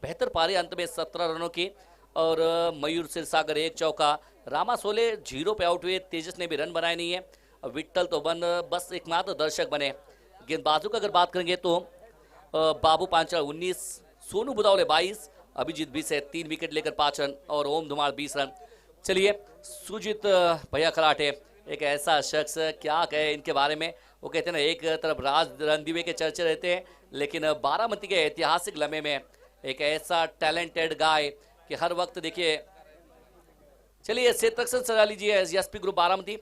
बेहतर पारी, अंत में 17 रनों की और मयूर सिरसागर 1 चौका। रामा सोले 0 पे आउट हुए। तेजस ने भी रन बनाए नहीं है। विट्ठल तो बस एकमात्र दर्शक बने। गेंदबाजों की अगर बात करेंगे तो बाबू पांचाल 19, सोनू बुदावले 22, अभिजीत 20 है, 3 विकेट लेकर 5 रन और ओम धुमाल 20 रन। चलिए सुजीत भैया खराटे, एक ऐसा शख्स, क्या कहे इनके बारे में। वो कहते हैं ना एक तरफ राज रणदीवे के चर्चे रहते हैं, लेकिन बारामती के ऐतिहासिक लम्हे में एक ऐसा टैलेंटेड गाय कि हर वक्त देखिए। चलिए सेतरक्षण सजा लीजिए एसपी ग्रुप बारामती,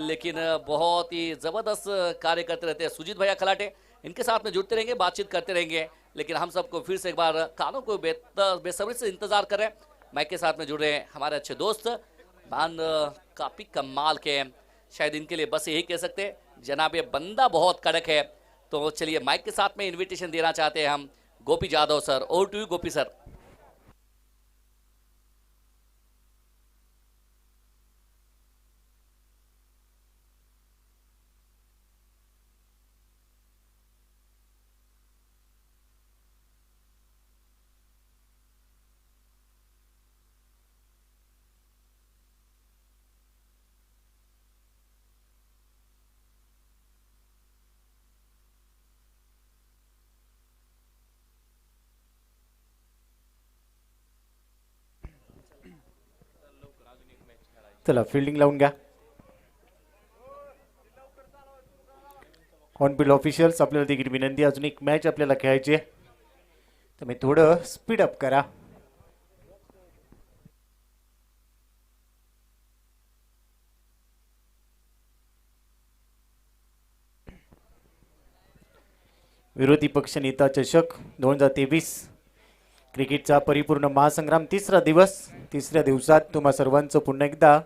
लेकिन बहुत ही जबरदस्त कार्य करते रहते हैं सुजीत भैया खलाटे। इनके साथ में जुड़ते रहेंगे, बातचीत करते रहेंगे, लेकिन हम सबको फिर से एक बार कानों को बेसब्री से इंतजार कर रहे हैं। माइक के साथ में जुड़ रहे हैं हमारे अच्छे दोस्त मान, काफी कमाल के हैं, शायद इनके लिए बस यही कह सकते हैं जनाब ये बंदा बहुत कड़क है। तो चलिए माइक के साथ में इन्विटेशन देना चाहते हैं हम Gopi Jadhav sir. Over to you Gopi sir. चला फिल्डिंग लावून घ्या. ऑन फील्ड ऑफिशियल्स आपल्याला देखील विनंती, अजून एक मॅच आपल्याला खेळायची आहे, तुम्ही थोडं स्पीड अप करा. विरोधी पक्ष नेता चषक 2023 क्रिकेटचा परिपूर्ण महासंग्राम, तिसरा दिवस. तिसऱ्या दिवसात तुम्हा सर्वांचं पुन्हा एकदा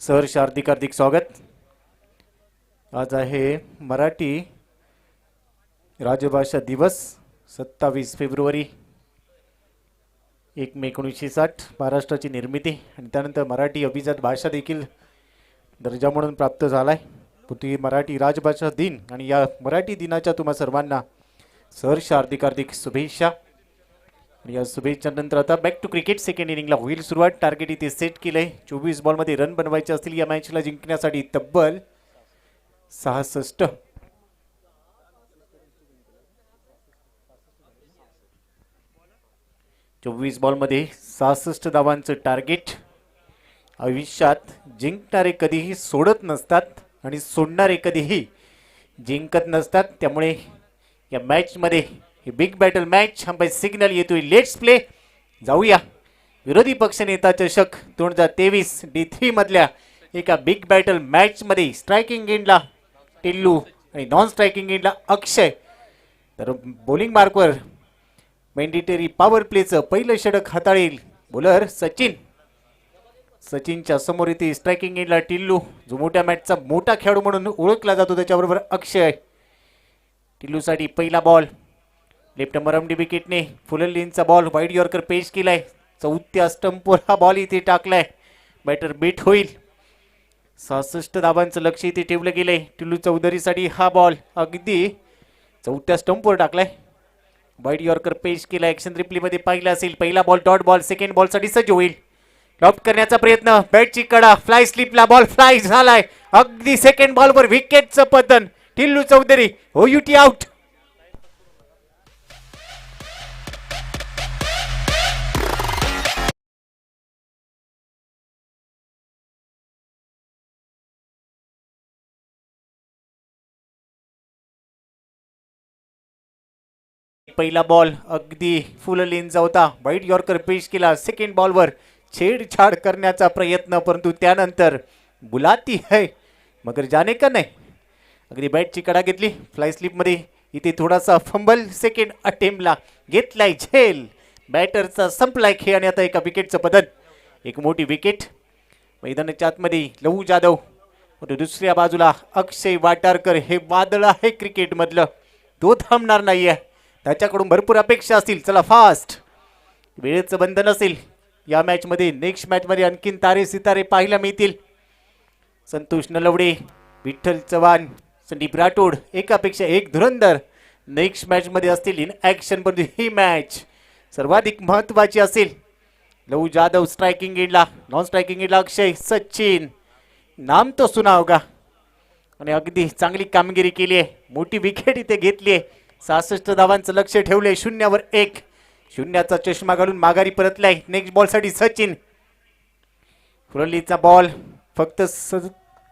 सहर्ष हार्दिक हार्दिक स्वागत. आज आहे मराठी राजभाषा दिवस, 27 फेब्रुवारी 1 मे 1960 महाराष्ट्राची निर्मिती आणि त्यानंतर मराठी अभिजात भाषा देखील दर्जा म्हणून प्राप्त झालाय. पृथ्वी मराठी राजभाषा दिन आणि या मराठी दिनाच्या तुम्हा सर्वांना सहर्ष हार्दिक हार्दिक शुभेच्छा. या शुभेच्छांनंतर आता बॅक टू क्रिकेट. सेकंड इनिंगला होईल सुरुवात. टार्गेट इथे सेट केलंय. 24 बॉलमध्ये रन बनवायचे असतील या मॅचला जिंकण्यासाठी तब्बल 66. चोवीस बॉलमध्ये 66 धावांचं टार्गेट. आयुष्यात जिंकणारे कधीही सोडत नसतात आणि सोडणारे कधीही जिंकत नसतात. त्यामुळे या मॅचमध्ये ही big battle match umpire signal येतोय. Let's play. जाऊया विरोधी पक्षनेता चषक 2023 D3 मधल्या एका बिग बॅटल मॅच मध्ये. स्ट्रायकिंग एंडला टिल्लू आणि नॉन स्ट्रायकिंग एंडला अक्षय. तर बॉलिंग मार्कवर मॅन्डेटरी पॉवर प्लेचं पहिलं षटक हाताळेल बॉलर सचिन. सचिनच्या समोर येते स्ट्रायकिंग एंडला टिल्लू, जो मोठ्या मॅचचा मोठा खेळाडू म्हणून ओळखला जातो. त्याच्याबरोबर अक्षय. टिल्लूसाठी पहिला बॉल लेफ्ट मरमडी विकेटने फुलरलीनचा बॉल वाईड यॉर्कर पेश केलाय. चौथ्या स्टंपवर हा बॉल इथे टाकलाय. बॅटर बीट होईल. 66 धावांचं लक्ष इथे ठेवलं गेलंय. टिल्लू चौधरीसाठी हा बॉल अगदी चौथ्या स्टंपवर टाकलाय. वाईड यॉर्कर पेश केला. ॲक्शन रिप्लेमध्ये पाहिलं असेल. पहिला बॉल डॉट बॉल. सेकंड बॉलसाठी सज्ज होईल. लॉफ्ट करण्याचा प्रयत्न. बॅटची कडा. फ्लाय स्लिपला बॉल फ्लाय झालाय. अगदी सेकंड बॉलवर विकेटचं पतन. Tillu Chaudhary OUT out. पहिला बॉल अगदी फुल लेनचा होता. वाईड यॉर्कर पेश केला. सेकंड बॉलवर छेडछाड करण्याचा प्रयत्न, परंतु त्यानंतर बुलाती है मगर जाने का नाही. अगदी बॅटची कडा घेतली. फ्लाय स्लिपमध्ये इथे थोडासा फंबल. सेकंड अटेम्प्टला घेतलाय झेल. बॅटरचा संपलाय खेळ आणि आता एका विकेटचं पतन. एक मोठी विकेट. मैदानाच्या आतमध्ये लहू जाधव, दुसऱ्या बाजूला अक्षय वाटारकर. हे वादळ आहे क्रिकेटमधलं. तो थांबणार नाहीये. त्याच्याकडून भरपूर अपेक्षा असतील. चला फास्ट. वेळेचं बंधन असेल या मॅचमध्ये. नेक्स्ट मॅचमध्ये आणखीन तारे सितारे पाहायला मिळतील. संतोष नलवडे, विठ्ठल चव्हाण, संदीप राठोड, एकापेक्षा एक धुरंधर नेक्स्ट मॅचमध्ये असतील इन ॲक्शन. पण ही मॅच सर्वाधिक महत्त्वाची असेल. लहू जाधव स्ट्रायकिंग एंडला. नॉन स्ट्रायकिंग एंडला अक्षय, सचिन. नाम तो सुना होगा. आणि अगदी चांगली कामगिरी केली आहे. मोठी विकेट इथे घेतली आहे. 66 धावांचं लक्ष ठेवलंय. 0वर 1. शून्याचा चष्मा घालून माघारी परतलाय. नेक्स्ट बॉलसाठी सचिन. फुलरलीचा बॉल फक्त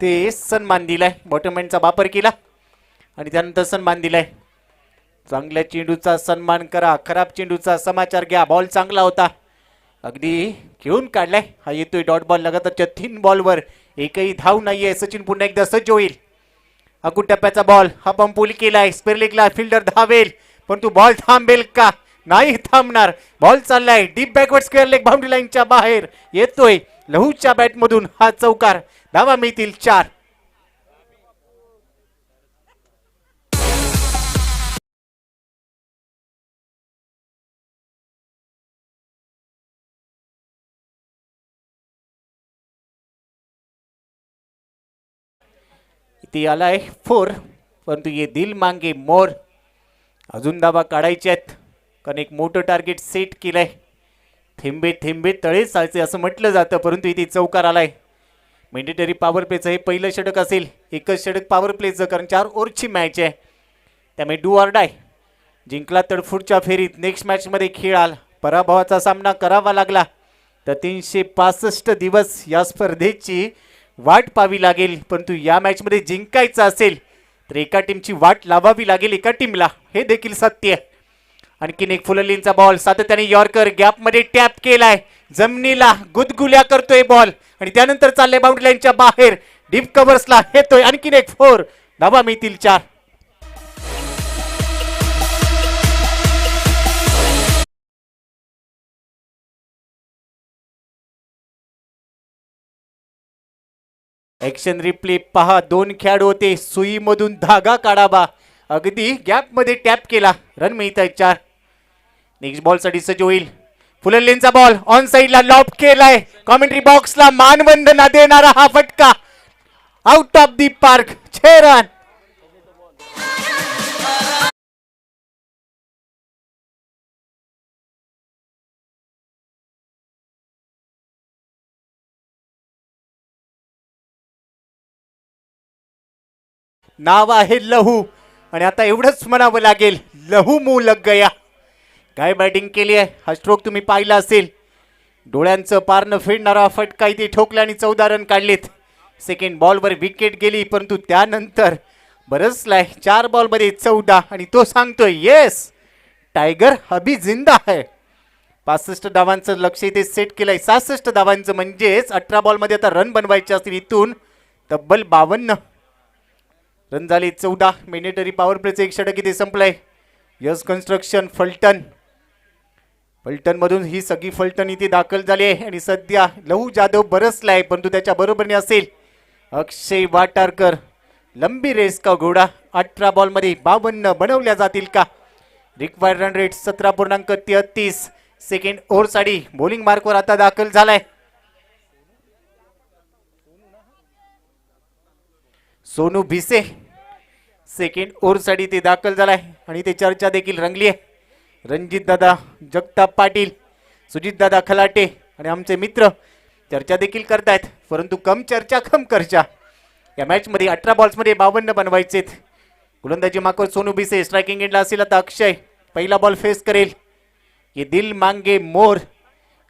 ते सन्मान दिलाय. बॉटमहँडचा वापर केला आणि त्यानंतर सन्मान दिलाय. चांगल्या चेंडूचा सन्मान करा, खराब चेंडूचा समाचार घ्या. बॉल चांगला होता. अगदी खेळून काढलाय. हा येतोय डॉट बॉल. लगातारच्या 3 बॉलवर एकही धाव नाहीये. सचिन पुन्हा एकदा सज्ज होईल. अकुट टप्प्याचा बॉल. हा पंपोली केलाय. स्क्वेअर लेगला फिल्डर धावेल, परंतु बॉल थांबेल का? नाही थांबणार. बॉल चाललाय deep backward. Square leg boundary लाईनच्या बाहेर येतोय. लहूच्या बॅटमधून हा चौकार. धावा मिळतील 4. इथे आलाय 4, परंतु ये दिल मांगे मोर. अजून धावा काढायचे आहेत कारण एक मोठं टार्गेट सेट केलंय. थेंबे थेंबे तळे साचे असं म्हटलं जातं, परंतु इथे चौकार आलाय. मॅन्डेटरी पॉवर प्लेचं हे पहिलं षटक असेल. एकच षटक पॉवर प्लेचं, कारण 4 ओव्हरची मॅच आहे. त्यामुळे डू ऑर डाय. जिंकला तर पुढच्या फेरीत नेक्स्ट मॅचमध्ये खेळाल. पराभवाचा सामना करावा लागला तर 365 दिवस या स्पर्धेची वाट पाहावी लागेल. परंतु या मॅचमध्ये जिंकायचं असेल तर एका टीमची वाट लावावी लागेल एका टीमला. हे देखील सत्य. आणखीन एक फुलरलीनचा बॉल. सातत्याने यॉर्कर गॅपमध्ये टॅप केलाय. जमिनीला गुदगुल्या करतोय बॉल आणि त्यानंतर चाललंय बाउंड्री लाईनच्या बाहेर. डीप कव्हर्सला येतोय. आणखीन एक 4. धावा मिळतील 4. ॲक्शन रिप्ले पहा. 2 खेळाडू होते. सुईमधून धागा काढावा. अगदी गॅपमध्ये टॅप केला. रन मिळत आहे 4. नेक्स्ट बॉलसाठी सज्ज होईल. फुलरलीनचा बॉल ऑन साइडला लॉब केलाय. कॉमेंट्री बॉक्सला मानवंदना देणारा हा फटका. Out of the park. 6 run. नाव आहे लहू आणि आता एवढंच म्हणावं लागेल, लहू मुंह लग गया. काय बॅटिंग केली आहे. हा स्ट्रोक तुम्ही पाहिला असेल. डोळ्यांचं पारणं फेडणारा फटका इथे ठोकला आणि 14 रन काढलेत. सेकंड बॉलवर विकेट गेली, परंतु त्यानंतर बरसलाय. 4 बॉलमध्ये 14 आणि तो सांगतोय येस टायगर अभी जिंदा है. 65 धावांचं लक्ष इथे सेट केलंय. 66 धावांचं म्हणजेच 18 बॉलमध्ये आता रन बनवायचे असतील. इथून तब्बल 52 रन झाले. 14. मॅन्डेटरी पॉवर प्लेचं एक षटक इथे संपलंय. Yes construction Phaltan. फलटणमधून ही सगळी फलटण इथे दाखल झाली आहे आणि सध्या लहू जाधव बरसलाय, परंतु त्याच्या बरोबरीने असेल अक्षय वाटारकर. लंबी रेस का घोडा. 18 बॉलमध्ये 52 बनवल्या जातील का? Required run rate 17.33. सेकंड ओव्हरसाठी बॉलिंग मार्कवर आता दाखल झालाय सोनू भिसे. सेकंड ओव्हरसाठी ते दाखल झालाय आणि ते चर्चा देखील रंगली आहे. रणजित दादा जगताप पाटील, सुजित दादा खलाटे आणि आमचे मित्र चर्चा देखील करतायत, परंतु कम चर्चा कम खर्चा. या मॅच मध्ये 18 बॉल्स मध्ये 52 बनवायचे. गोलंदाजी मार्कवर सोनू भिसे. स्ट्रायकिंग एंडला असेल आता अक्षय. पहिला बॉल फेस करेल. ये दिल मांगे मोर.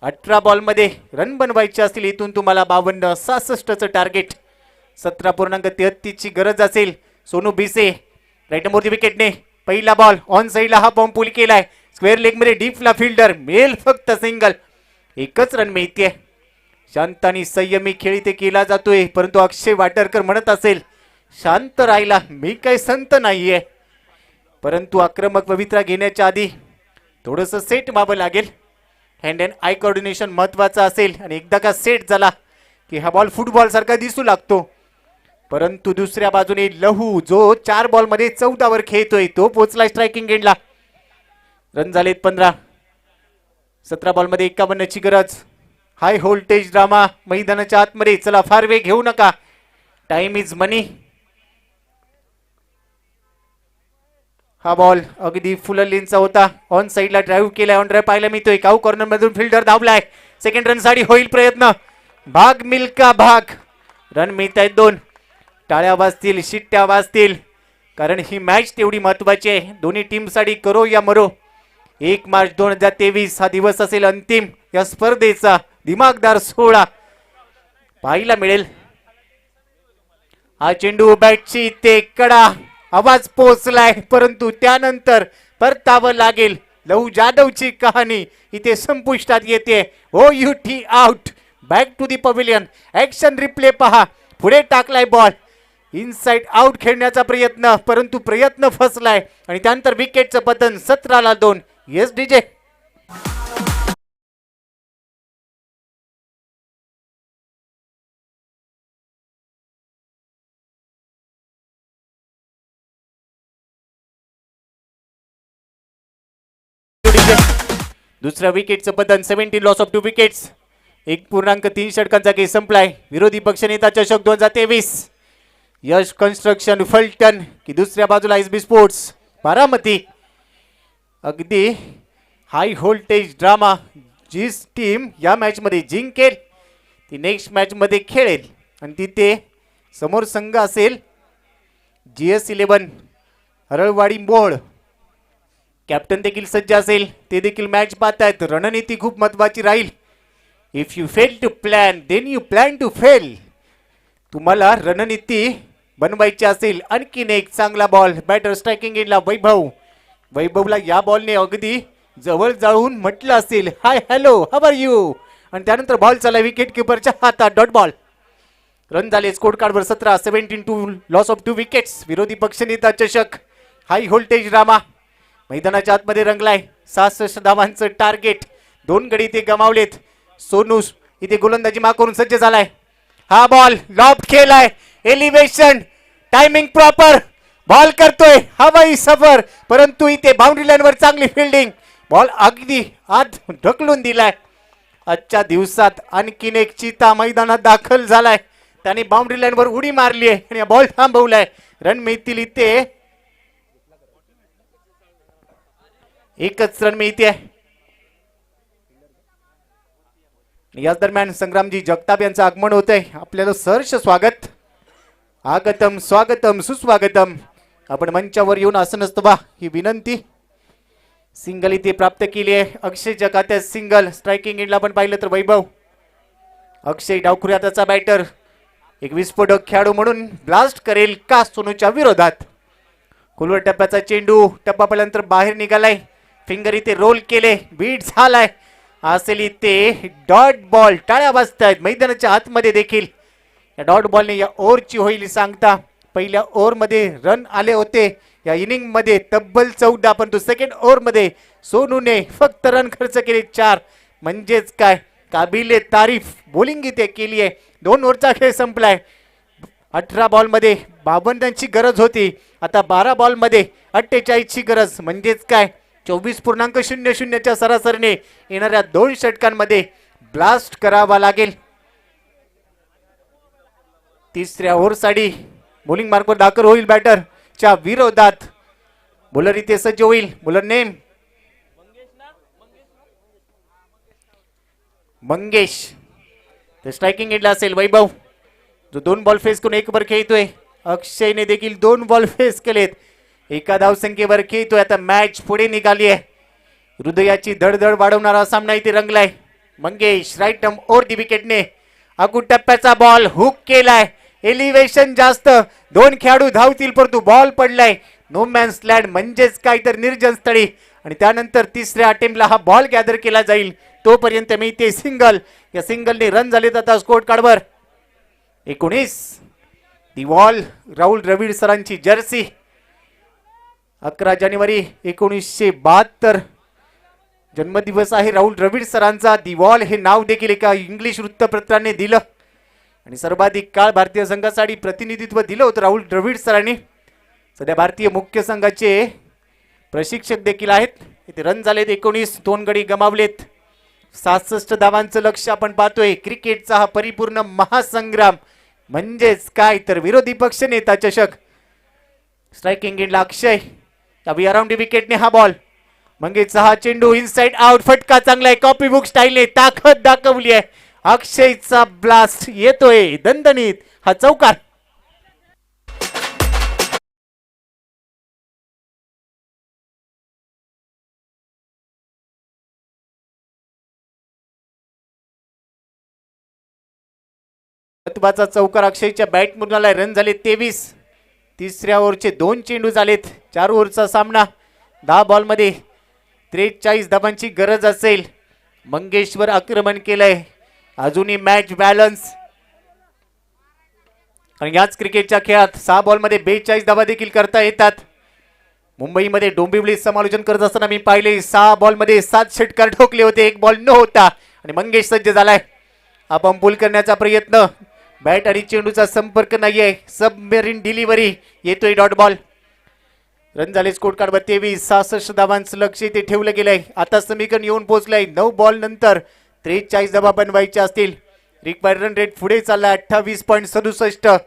18 बॉल मध्ये रन बनवायचे असतील इथून तुम्हाला 52. 66चं टार्गेट. 17.33 ची गरज असेल. सोनू भिसे राईट नंबरची विकेटने पहिला बॉल ऑन साईडला हा बॉम्ब पुल केलाय. स्क्वेअर लेग मध्ये डीपला फिल्डर मिळेल फक्त सिंगल. एकच रन मिळते. शांत आणि संयमी खेळ इथे केला जातोय, परंतु अक्षय वाटेकर म्हणत असेल शांत राहिला, मी काही संत नाहीये. परंतु आक्रमक पवित्रा घेण्याच्या आधी थोडंसं सेट व्हावं लागेल. हँड अँड आय कोऑर्डिनेशन महत्वाचं असेल आणि एकदा का सेट झाला की हा बॉल फुटबॉल सारखा दिसू लागतो. परंतु दुसऱ्या बाजूने लहू जो 4 बॉल मध्ये 14 वर खेळतोय तो पोचलाय स्ट्रायकिंग एंडला. रन झालेत 15. 17 बॉल मध्ये 51 ची गरज. हाय व्होल्टेज ड्रामा मैदानाच्या आतमध्ये. चला फार वेग घेऊ नका, टाइम इज मनी. हा बॉल अगदी फुललींचा होता. ऑन साईडला ड्राईव्ह केलाय. ऑन ड्राईव्ह पाहायला मिळतोय. काऊ कॉर्नर मधून फिल्डर धावलाय. सेकंड रन साठी होईल प्रयत्न. भाग मिल्का भाग. रन मिळत आहेत 2. टाळ्या वाजतील, शिट्ट्या वाजतील, कारण ही मॅच तेवढी महत्वाची आहे. दोन्ही टीम साठी करो या मरो. 1 मार्च 2023 हा दिवस असेल अंतिम या स्पर्धेचा. दिमागदार सोहळा पाहायला मिळेल. हा चेंडू बॅटची ते कडा. आवाज पोहोचलाय, परंतु त्यानंतर परतावं लागेल. लहू जाधवची कहाणी इथे संपुष्टात येते. O U T out. Back to the pavilion. Action replay पहा. पुढे टाकलाय बॉल. इनसाइड आउट खेळण्याचा प्रयत्न, परंतु प्रयत्न फसलाय आणि त्यानंतर विकेटचं पतन. 17 ला 2. Yes DJ. दुसऱ्या विकेटचं पतन. 17 लॉस ऑफ 2 विकेट्स. 1.3 षटकांचा खेळ संपलाय. विरोधी पक्षनेता चषक 2023. यश कन्स्ट्रक्शन फलटण की दुसऱ्या बाजूला एसबी स्पोर्ट्स बारामती. अगदी हाय व्होल्टेज ड्रामा. जी टीम या मॅच मध्ये जिंकेल ती नेक्स्ट मॅच मध्ये खेळेल आणि तिथे समोर संघ असेल GS11 हरळवाडी मोड. कॅप्टन देखील सज्ज असेल, ते देखील मॅच पाहतायत. रणनीती खूप महत्वाची राहील. If you fail to plan then you plan to fail. तुम्हाला रणनीती बनवायची असेल. आणखीन एक चांगला बॉल. बॅटर स्ट्रायकिंग एंडला वैभव. वैभवला या बॉलने अगदी जवळ जाऊन म्हटलं असेल hi hello how are you, आणि त्यानंतर बॉल चालला विकेट किपरच्या हातात. Dot ball. रन झाले स्कोर कार्डवर 17. 17 टू लॉस ऑफ 2 विकेट्स. विरोधी पक्षनेता चषक हाय व्होल्टेज ड्रामा मैदानाच्या आतमध्ये रंगलाय. 66 धावांचं टार्गेट. 2 गडी ते गमावलेत. सोनू इथे गोलंदाजी मागून सज्ज झालाय. हा बॉल लॉब केलाय. Elevation timing proper. बॉल करतोय हवाई सफर, परंतु इथे बाउंड्री लाईनवर चांगली फिल्डिंग. बॉल अगदी आत ढकलून दिलाय. आजच्या दिवसात आणखीन एक चिता मैदानात दाखल झालाय. त्याने बाउंड्री लाईनवर उडी मारली आहे आणि बॉल थांबवलाय. रन मिळतील इथे. एकच रन मिळते. याच दरम्यान संग्रामजी जगताप यांचं आगमन होत आहे. आपल्याला सहर्ष स्वागत. आगतम स्वागतम सुस्वागतम. आपण मंचावर येऊन आसन बा ही विनंती. सिंगल इथे प्राप्त केली आहे. अक्षयच्या खात्यात सिंगल. स्ट्रायकिंग एंडला पण पाहिलं तर वैभव. अक्षय डावखुऱ्याचा बॅटर. एक विस्फोटक खेळाडू म्हणून ब्लास्ट करेल का सोनूच्या विरोधात. खोलवर टप्प्याचा चेंडू. टप्पा पहिल्यानंतर बाहेर निघालाय. फिंगर इथे रोल केले. बीट झालाय. असेल इथे डॉट बॉल. टाळ्या वाजतायत मैदानाच्या आतमध्ये देखील. या डॉट बॉलने या ओव्हरची होईल सांगता. पहिल्या ओव्हरमध्ये रन आले होते या इनिंग मध्ये तब्बल 14, परंतु सेकंड ओव्हर मध्ये सोनूने फक्त रन खर्च केले 4. म्हणजेच काय काबिले तारीफ बॉलिंग इथे केली आहे. 2 ओव्हरचा खेळ संपलाय. 18 बॉल मध्ये 52 ची गरज होती. आता 12 बॉल मध्ये 48 ची गरज. म्हणजेच काय 24.00च्या सरासरीने येणाऱ्या 2 षटकांमध्ये ब्लास्ट करावा लागेल. तिसऱ्या ओव्हरसाठी बॉलिंग मार्कवर दाखल होईल बॅटरच्या विरोधात. बॉलर इथे सज्ज होईल. Bowler name Mangesh. तर स्ट्रायकिंग एंडला असेल वैभव, जो 2 बॉल फेस करून 1 वर खेळतोय. अक्षयने देखील 2 बॉल फेस केलेत, एका धावसंख्येवर खेळतोय. आता मॅच पुढे निघाली आहे. हृदयाची धडधड वाढवणारा सामना इथे रंगलाय. Mangesh right arm over the विकेटने आखू टप्प्याचा बॉल हुक केलाय. एलिव्हेशन जास्त, 2 खेळाडू धावतील परंतु बॉल पडलाय नो मॅन्स लँड, म्हणजेच काय तर निर्जन स्थळी. आणि त्यानंतर तिसऱ्या अटेम्प्टला हा बॉल गॅदर केला जाईल. तोपर्यंत मी ते सिंगल, या सिंगलने रन झालेत आता स्कोर कार्डवर 19. दी बॉल राहुल द्रविड सरांची जर्सी. 11 जानेवारी 1972 जन्मदिवस आहे राहुल द्रविड सरांचा. दी बॉल हे नाव देखील एका इंग्लिश वृत्तपत्राने दिलं आणि सर्वाधिक काळ भारतीय संघासाठी प्रतिनिधित्व दिलं होतं राहुल द्रविड सरांनी. सध्या भारतीय मुख्य संघाचे प्रशिक्षक देखील आहेत. इथे रन झालेत 19, 2 गडी गमावलेत. 67 धावांचं लक्ष आपण पाहतोय. क्रिकेटचा हा परिपूर्ण महासंग्राम, म्हणजेच काय तर विरोधी पक्ष नेता चषक. स्ट्रायकिंग एंडला अक्षय, अभि अराउंड विकेटने हा बॉल. मंगेशचा हा चेंडू इनसाइड आउट, फटका चांगला आहे. कॉपी बुक स्टाईलने ताकद दाखवली आहे. अक्षयचा ब्लास्ट येतोय दणदणीत, हा चौकार. महत्वाचा चौकार अक्षयच्या बॅट मधून आलाय. रन झाले 23. तिसऱ्या ओव्हरचे 2 चेंडू झालेत. 4 ओव्हरचा सामना. 10 बॉलमध्ये 43 धावांची गरज असेल. मंगेशवर आक्रमण केलंय. अजूनही मॅच बॅलन्स. आणि याच क्रिकेटच्या खेळात 6 बॉलमध्ये 42 धावा देखील करता येतात. मुंबईमध्ये डोंबिवली समालोचन करत असताना मी पाहिले 6 बॉलमध्ये 7 षटकार ठोकले होते, 1 बॉल न होता. आणि मंगेश सज्ज झालाय. आपण पूल करण्याचा प्रयत्न. बॅट आणि चेंडूचा संपर्क नाहीये. सबमेरिन डिलिव्हरी येतोय डॉट बॉल. रन झाले स्कोर कार्डवर 23. 66 धावांचं लक्ष इथे ठेवलं गेलंय. आता समीकरण येऊन पोहोचलंय. 9 बॉल नंतर 43 धावा बनवायच्या असतील. रिक्वायर्ड रन रेट पुढे चालला 28.67.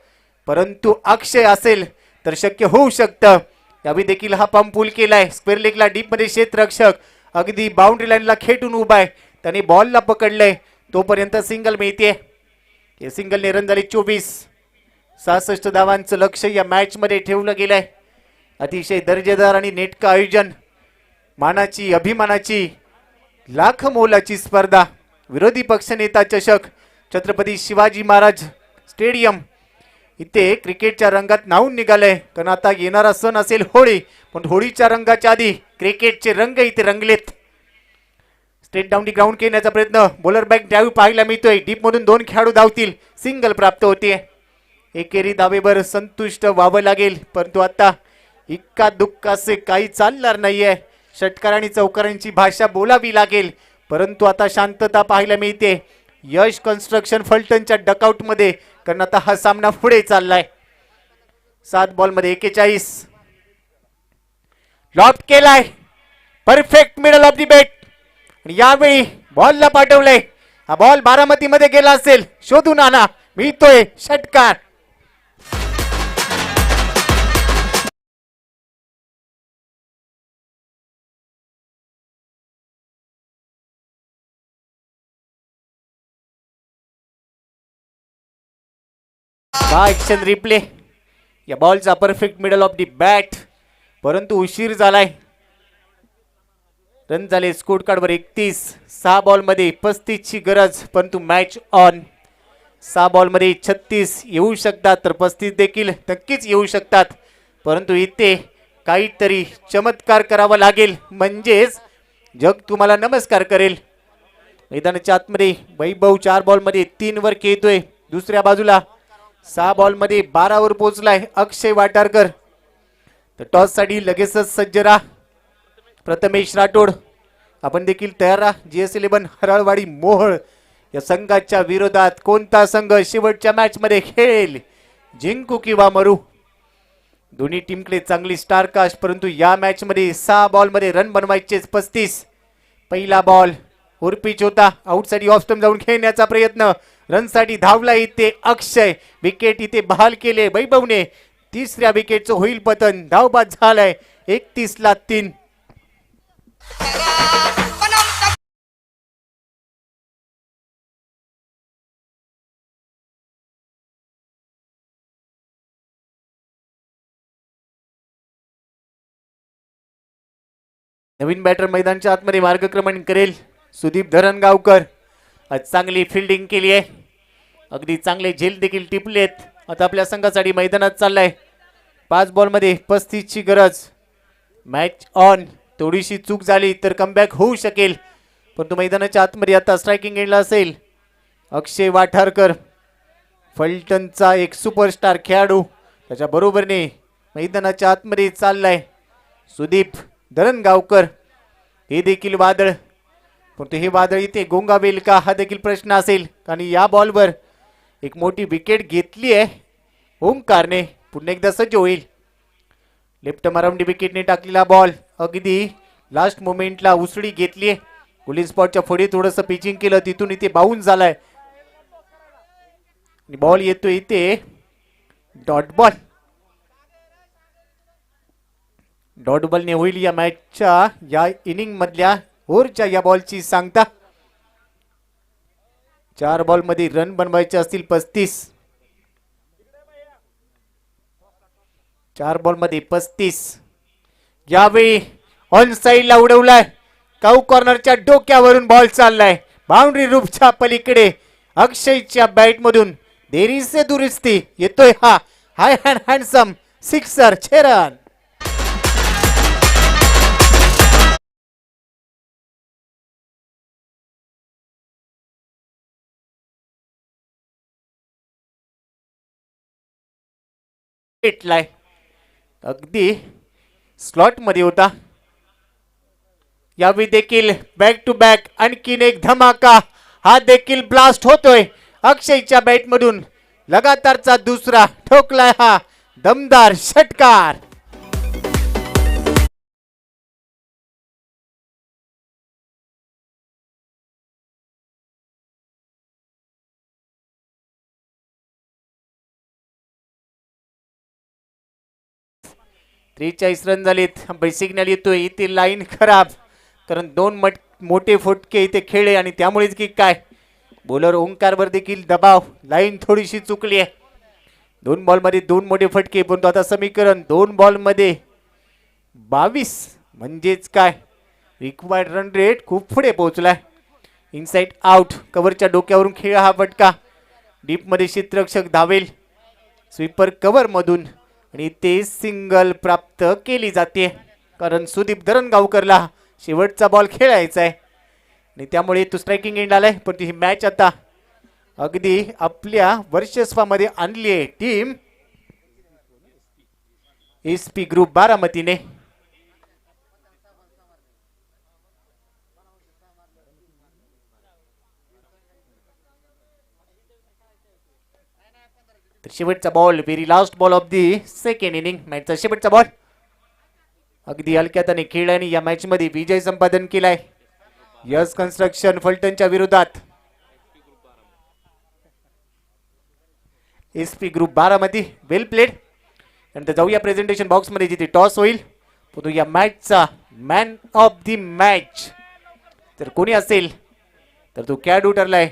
परंतु अक्षय असेल तर शक्य होऊ शकतं. यावेळी देखील हा पंप पूल केलाय. स्क्वेअर लेगला डीप मध्ये क्षेत्ररक्षक अगदी बाउंड्री लाईनला खेटून उभा आहे. त्याने बॉलला पकडलंय. तोपर्यंत सिंगल मिळते. या सिंगलने रन झाले 24. 66 धावांचं लक्ष या मॅच मध्ये ठेवलं गेलंय. अतिशय दर्जेदार आणि नेटकं आयोजन. मानाची, अभिमानाची, लाख मोलाची स्पर्धा. विरोधी पक्षनेता चषक छत्रपती शिवाजी महाराज स्टेडियम इथे क्रिकेटच्या रंगात न्हावून निघालंय. कारण आता येणारा सण असेल होळी, पण होळीच्या रंगाच्या आधी क्रिकेटचे रंग इथे रंगलेत. स्ट्रेट डाऊन दी ग्राउंड खेळण्याचा प्रयत्न. बॉलर बॅक ड्राईव्ह पाहायला मिळतोय. डीप मधून 2 खेळाडू धावतील. सिंगल प्राप्त होते. एकेरी दावेवर संतुष्ट व्हावं लागेल. परंतु आता इक्का दुक्का असे काही चालणार नाहीये. षटकार आणि चौकारांची भाषा बोलावी लागेल. परंतु आता शांतता पाहायला मिळते यश कन्स्ट्रक्शन फलटणच्या डकआउट मध्ये. कारण आता हा सामना पुढे चाललाय. 7 बॉलमध्ये 41. लॉफ्ट केलाय. Perfect middle of the bat. आणि यावेळी बॉलला पाठवलंय. हा बॉल बारामतीमध्ये गेला असेल. शोधून आणा. मिळतोय षटकार. Action replay. या बॉलचा perfect middle of the bat, परंतु उशीर झालाय. रन झाले स्कोर कार्डवर 31. 6 बॉलमध्ये 35 ची गरज, परंतु मॅच ऑन. 6 बॉलमध्ये 36 येऊ शकतात, तर 35 देखील नक्कीच येऊ शकतात. परंतु इथे काहीतरी चमत्कार करावा लागेल, म्हणजेच जग तुम्हाला नमस्कार करेल. मैदानाच्या आतमध्ये वैभव 4 बॉलमध्ये 3 वर खेळतोय. दुसऱ्या बाजूला 6 बॉलमध्ये 12 वर पोहोचलाय अक्षय वाटारकर. तर टॉस साठी लगेचच सज्ज राहा. प्रथमेश राठोड, आपण देखील तयार राहा. GS11 हराळवाडी मोहोळ या संघाच्या विरोधात कोणता संघ शेवटच्या मॅच मध्ये खेळेल, जिंकू किंवा मरू. दोन्ही टीमकडे चांगली स्टार कास्ट, परंतु या मॅच मध्ये 6 बॉल मध्ये रन बनवायचे 35. पहिला बॉल उर्पिच होता, आउटसाठी ऑफ स्टंप जाऊन खेळण्याचा प्रयत्न, रन साठी धावला इथे अक्षय, विकेट इथे बहाल केले वैभवने. तिसऱ्या विकेटचं होईल पतन, धावबाद झालाय 31-3. नवीन बॅटर मैदानाच्या आतमध्ये मार्गक्रमण करेल सुदीप धरणगावकर. आज चांगली फिल्डिंग केली आहे, अगदी चांगले झेल देखील टिपलेत. आता आपल्या संघासाठी मैदानात चाललाय. 5 बॉलमध्ये 35 ची गरज. Match on. थोडीशी चूक झाली तर कमबॅक होऊ शकेल, पण तो मैदानाच्या आतमध्ये आता स्ट्रायकिंग एंडला असेल. अक्षय वाठारकर, फलटणचा एक सुपरस्टार खेळाडू, त्याच्या बरोबरने मैदानाच्या आतमध्ये चाललाय सुदीप धरणगावकर. हे देखील वादळ, परंतु हे वादळ इथे गोंगावेल का हा देखील प्रश्न असेल, कारण या बॉलवर एक मोठी विकेट घेतली आहे ओंकारने. पुन्हा एकदा सज्ज होईल. लेफ्ट मारावंडी विकेटने टाकलेला बॉल अगदी लास्ट मोमेंटला उसळी घेतली. गुलिन स्पॉटच्या पुढे थोडंसं पिचिंग केलं, तिथून इथे बाउन्स झालाय. बॉल येतो इथे डॉट बॉल. डॉट बॉलने होईल या मॅचच्या या इनिंग मधल्या ओव्हरच्या या बॉलची सांगता. 4 बॉल मध्ये रन बनवायचे असतील 35. 4 बॉल मध्ये 35. यावेळी ऑन साइडला उडवलाय, काऊ कॉर्नरच्या डोक्यावरून बॉल चाललाय बाउंड्री रूपच्या पलीकडे. अक्षयच्या बॅट मधून देरी से दुरुस्ती येतोय हा हाय हँड हँडसम सिक्सर. 6 रन. भेटलाय, अगदी स्लॉट मध्ये होता. यावेळी देखील बॅक टू बॅक आणखीन एक धमाका, हा देखील ब्लास्ट होतोय अक्षयच्या बॅट मधून. लगातारचा दुसरा ठोकलाय हा दमदार षटकार. त्रेचाळीस रन झालेत. सिग्नल येतोय इथे लाईन खराब, कारण 2 मोठे फटके इथे खेळले आणि त्यामुळेच की काय बॉलर ओंकारवर देखील दबाव. लाईन थोडीशी चुकली आहे. 2 बॉलमध्ये 2 मोठे फटके, पण आता समीकरण 2 बॉलमध्ये 22 म्हणजेच काय रिक्वायर्ड रन रेट खूप पुढे पोहोचलाय. इनसाइड आउट, कव्हरच्या डोक्यावरून खेळ हा फटका. डीपमध्ये क्षेत्ररक्षक धावेल स्वीपर कव्हर मधून आणि ते सिंगल प्राप्त केली जाते, कारण सुदीप धरणगावकरला शेवटचा बॉल खेळायचा आहे आणि त्यामुळे तो स्ट्रायकिंग एंड आलाय. पण ही मॅच आता अगदी आपल्या वर्चस्वामध्ये आणली आहे टीम SP ग्रुप बारामतीने. तर शेवटचा ball, very last ball of the second inning. मॅचचा शेवटचा बॉल अगदी हलक्यात खेळल्याने या मॅच मध्ये विजय संपादन केलाय यस कन्स्ट्रक्शन फलटणच्या विरोधात. SP group Baramati well played. नंतर जाऊया प्रेझेंटेशन बॉक्स मध्ये जिथे टॉस होईल. तो या मॅचचा मॅन ऑफ दी मॅच तर कोणी असेल तर तो खेळाडू ठरलाय